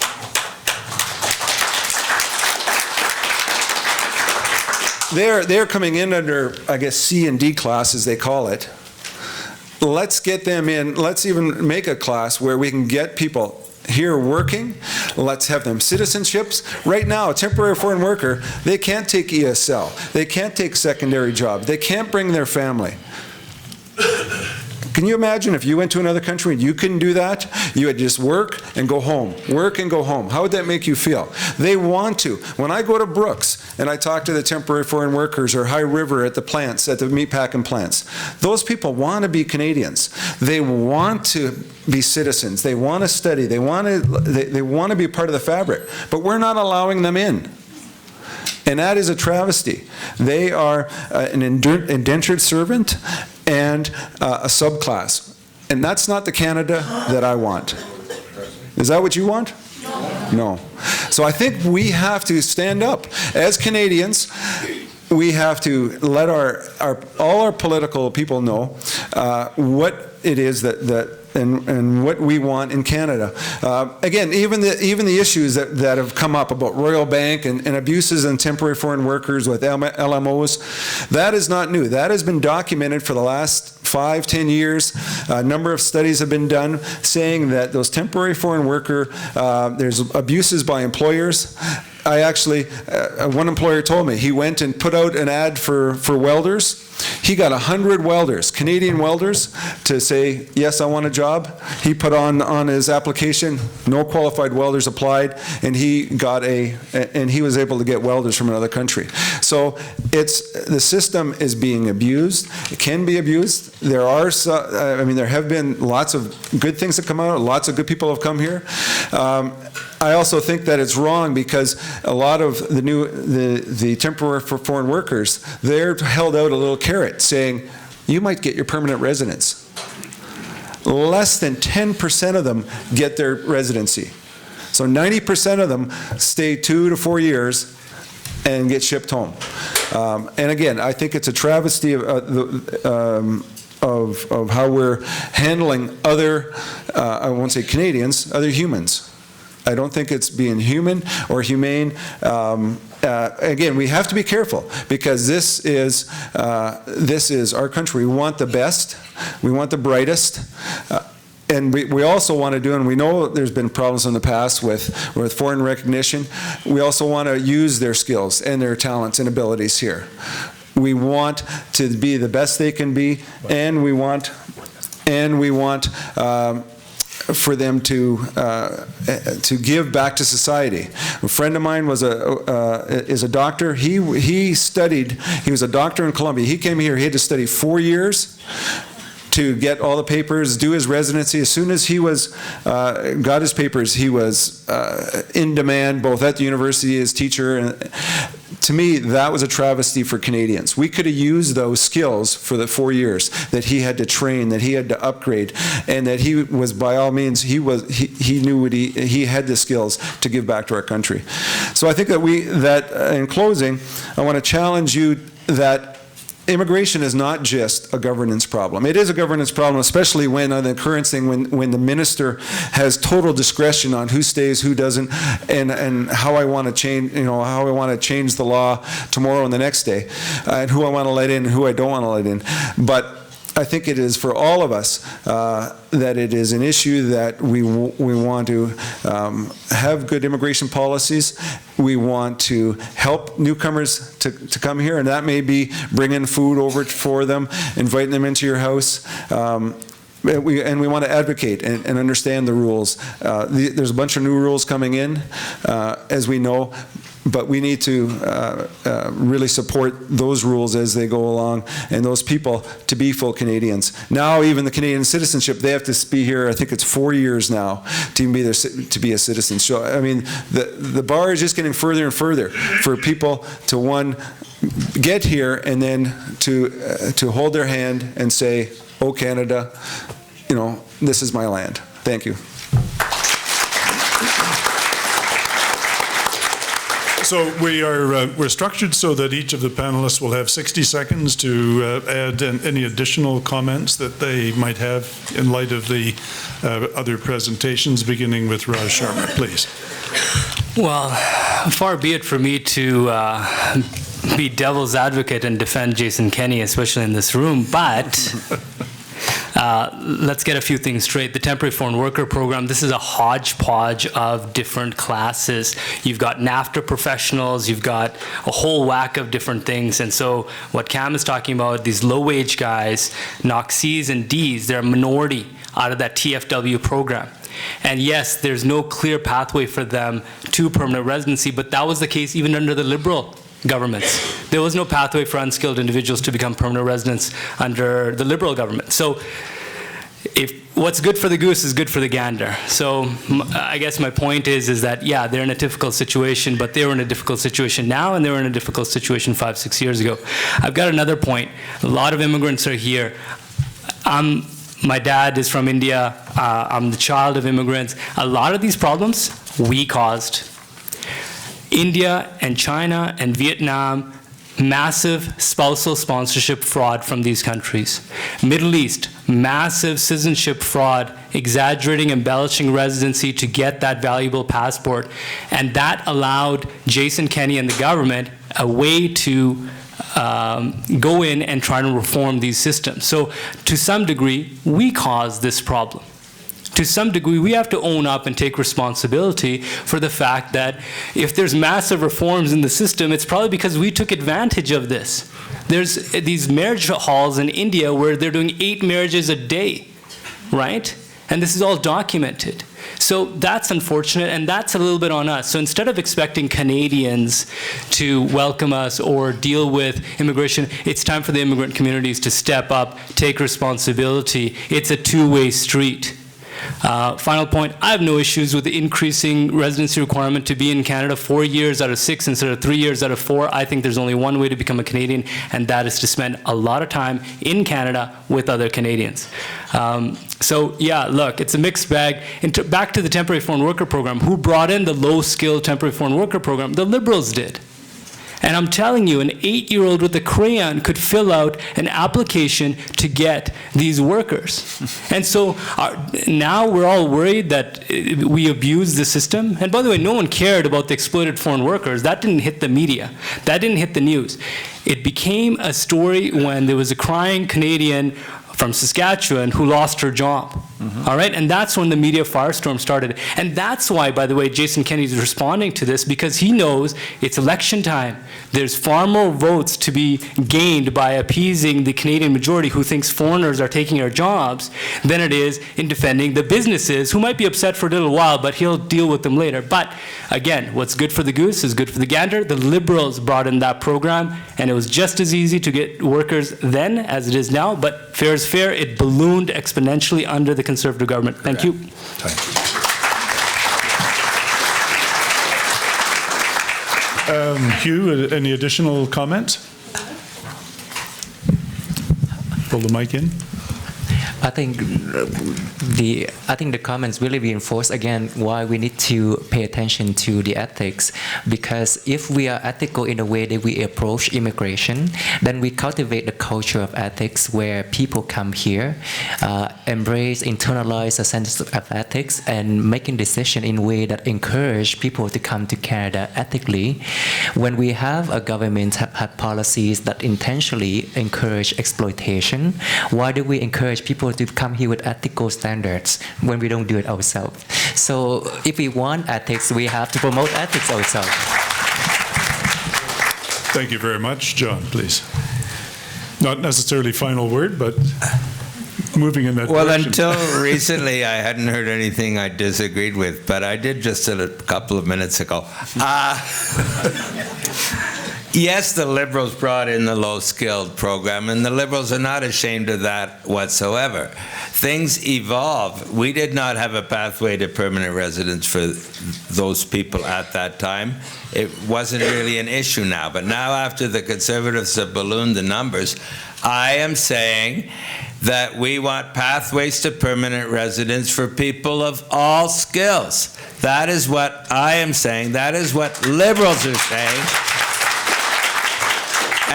They're coming in under, I guess, C and D class, as they call it. Let's get them in. Let's even make a class where we can get people here working. Let's have them citizenships. Right now, a temporary foreign worker, they can't take ESL. They can't take secondary jobs. They can't bring their family. Can you imagine if you went to another country and you couldn't do that? You would just work and go home. Work and go home. How would that make you feel? They want to. When I go to Brooks and I talk to the temporary foreign workers, or High River at the plants, at the meatpacking plants, those people want to be Canadians. They want to be citizens. They want to study. They want to be part of the fabric. But we're not allowing them in. And that is a travesty. They are an indentured servant and a subclass. And that's not the Canada that I want. Is that what you want? No. So I think we have to stand up. As Canadians, we have to let all our political people know what it is that and what we want in Canada. Again, even the issues that have come up about Royal Bank and abuses and temporary foreign workers with LMOs, that is not new. That has been documented for the last 5-10 years. A number of studies have been done saying that those temporary foreign worker, there's abuses by employers, I actually, one employer told me, he went and put out an ad for welders. He got 100 welders, Canadian welders, to say, yes, I want a job. He put on his application, no qualified welders applied, and he was able to get welders from another country. So the system is being abused. It can be abused. There are, there have been lots of good things that come out. Lots of good people have come here. I also think that it's wrong because a lot of the temporary for foreign workers, they're held out a little carrot saying, you might get your permanent residence. Less than 10% of them get their residency. So 90% of them stay 2 to 4 years and get shipped home. And again, I think it's a travesty of how we're handling other, I won't say Canadians, other humans. I don't think it's being human or humane. Again, we have to be careful because this is our country. We want the best. We want the brightest. And we also want to do, and we know there's been problems in the past with foreign recognition, we also want to use their skills and their talents and abilities here. We want to be the best they can be, and we want for them to give back to society. A friend of mine is a doctor. He was a doctor in Colombia. He came here. He had to study 4 years to get all the papers, do his residency. As soon as he got his papers, he was in demand, both at the university as teacher. And to me, that was a travesty for Canadians. We could have used those skills for the 4 years that he had to train, that he had to upgrade, and that he was, by all means, he knew what he had the skills to give back to our country. So I think that in closing, I want to challenge you that immigration is not just a governance problem. It is a governance problem, especially when the current thing, when the minister has total discretion on who stays, who doesn't, and how I want to change, how I want to change the law tomorrow and the next day, and who I want to let in and who I don't want to let in. But I think it is for all of us that it is an issue that we want to have good immigration policies. We want to help newcomers to come here, and that may be bringing food over for them, inviting them into your house. And we want to advocate and understand the rules. There's a bunch of new rules coming in, as we know, but we need to really support those rules as they go along, and those people to be full Canadians. Now, even the Canadian citizenship, they have to be here, I think it's 4 years now, to even be there, to be a citizen. So, I mean, the bar is just getting further and further for people to, get here and then to hold their hand and say, oh, Canada, this is my land. Thank you. So we're structured so that each of the panelists will have 60 seconds to add any additional comments that they might have in light of the other presentations, beginning with Raj Sharma, please. Well, far be it for me to be devil's advocate and defend Jason Kenney, especially in this room, but let's get a few things straight. The temporary foreign worker program, this is a hodgepodge of different classes. You've got NAFTA professionals, you've got a whole whack of different things. And so what Cam is talking about, these low-wage guys, NOCCs and Ds, they're a minority out of that TFW program. And yes, there's no clear pathway for them to permanent residency, but that was the case even under the Liberal governments. There was no pathway for unskilled individuals to become permanent residents under the Liberal government. So if what's good for the goose is good for the gander. So I guess my point is that, yeah, they're in a difficult situation, but they were in a difficult situation now, and they were in a difficult situation 5-6 years ago. I've got another point. A lot of immigrants are here. My dad is from India. I'm the child of immigrants. A lot of these problems we caused. India and China and Vietnam, massive spousal sponsorship fraud from these countries. Middle East, massive citizenship fraud, exaggerating, embellishing residency to get that valuable passport. And that allowed Jason Kenney and the government a way to go in and try to reform these systems. So to some degree, we caused this problem. to some degree, we have to own up and take responsibility for the fact that if there's massive reforms in the system, it's probably because we took advantage of this. There's these marriage halls in India where they're doing 8 marriages a day, right? And this is all documented. So that's unfortunate, and that's a little bit on us. So instead of expecting Canadians to welcome us or deal with immigration, it's time for the immigrant communities to step up, take responsibility. It's a two-way street. Final point, I have no issues with the increasing residency requirement to be in Canada 4 years out of 6 instead of 3 years out of 4. I think there's only one way to become a Canadian, and that is to spend a lot of time in Canada with other Canadians. So yeah, look, it's a mixed bag. Back to the temporary foreign worker program. Who brought in the low-skilled temporary foreign worker program? The Liberals did. And I'm telling you, an 8-year-old with a crayon could fill out an application to get these workers. And so now we're all worried that we abuse the system. And by the way, no one cared about the exploited foreign workers. That didn't hit the media. That didn't hit the news. It became a story when there was a crying Canadian from Saskatchewan who lost her job. All right, and that's when the media firestorm started. And that's why, by the way, Jason Kenney is responding to this, because he knows it's election time. There's far more votes to be gained by appeasing the Canadian majority who thinks foreigners are taking our jobs than it is in defending the businesses who might be upset for a little while, but he'll deal with them later. But again, what's good for the goose is good for the gander. The Liberals brought in that program, and it was just as easy to get workers then as it is now, but fair is fair, it ballooned exponentially under the Conservative government. Thank you. Hugh, any additional comments? Pull the mic in. I think the comments really reinforce again why we need to pay attention to the ethics, because if we are ethical in the way that we approach immigration, then we cultivate the culture of ethics where people come here, embrace, internalize a sense of ethics, and making decisions in a way that encourage people to come to Canada ethically. When we have a government have policies that intentionally encourage exploitation, why do we encourage people to come here with ethical standards when we don't do it ourselves? So if we want ethics, we have to promote ethics ourselves. Thank you very much. John, please. Not necessarily final word, but moving in that direction. Well, until recently, I hadn't heard anything I disagreed with, but I did just a couple of minutes ago. Yes, the Liberals brought in the low-skilled program, and the Liberals are not ashamed of that whatsoever. Things evolve. We did not have a pathway to permanent residence for those people at that time. It wasn't really an issue now. But now, after the Conservatives have ballooned the numbers, I am saying that we want pathways to permanent residence for people of all skills. That is what I am saying. That is what Liberals are saying.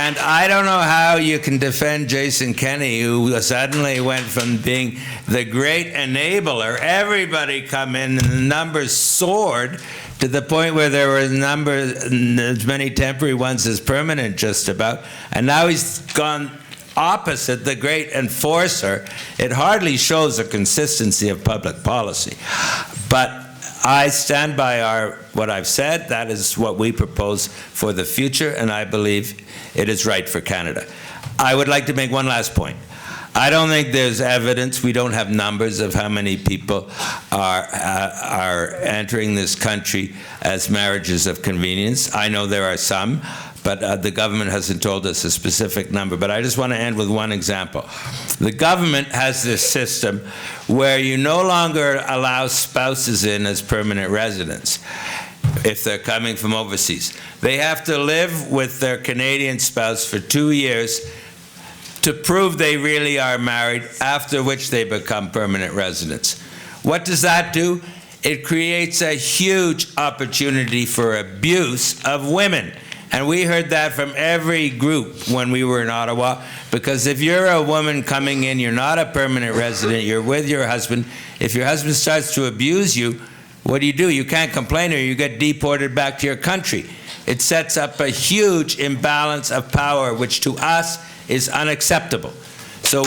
And I don't know how you can defend Jason Kenney, who suddenly went from being the great enabler, everybody come in, and the numbers soared to the point where there were as many temporary ones as permanent, just about. And now he's gone opposite, the great enforcer. It hardly shows a consistency of public policy. But I stand by what I've said. That is what we propose for the future, and I believe it is right for Canada. I would like to make one last point. I don't think there's evidence, we don't have numbers of how many people are entering this country as marriages of convenience. I know there are some, but the government hasn't told us a specific number. But I just want to end with one example. The government has this system where you no longer allow spouses in as permanent residents if they're coming from overseas. They have to live with their Canadian spouse for 2 years to prove they really are married, after which they become permanent residents. What does that do? It creates a huge opportunity for abuse of women. And we heard that from every group when we were in Ottawa, because if you're a woman coming in, you're not a permanent resident, you're with your husband. If your husband starts to abuse you, what do? You can't complain, or you get deported back to your country. It sets up a huge imbalance of power, which to us is unacceptable. So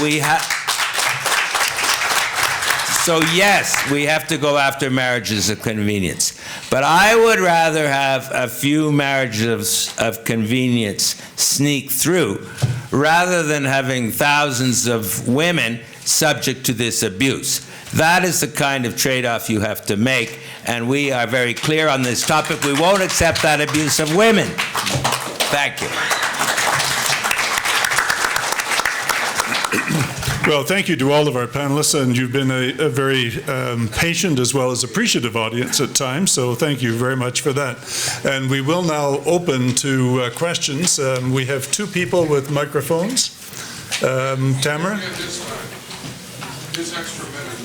So yes, we have to go after marriages of convenience. But I would rather have a few marriages of convenience sneak through rather than having thousands of women subject to this abuse. That is the kind of trade-off you have to make, and we are very clear on this topic. We won't accept that abuse of women. Thank you. Well, thank you to all of our panelists, and you've been a very patient as well as appreciative audience at times, so thank you very much for that. And we will now open to questions. We have two people with microphones. Tamara? This extra minute.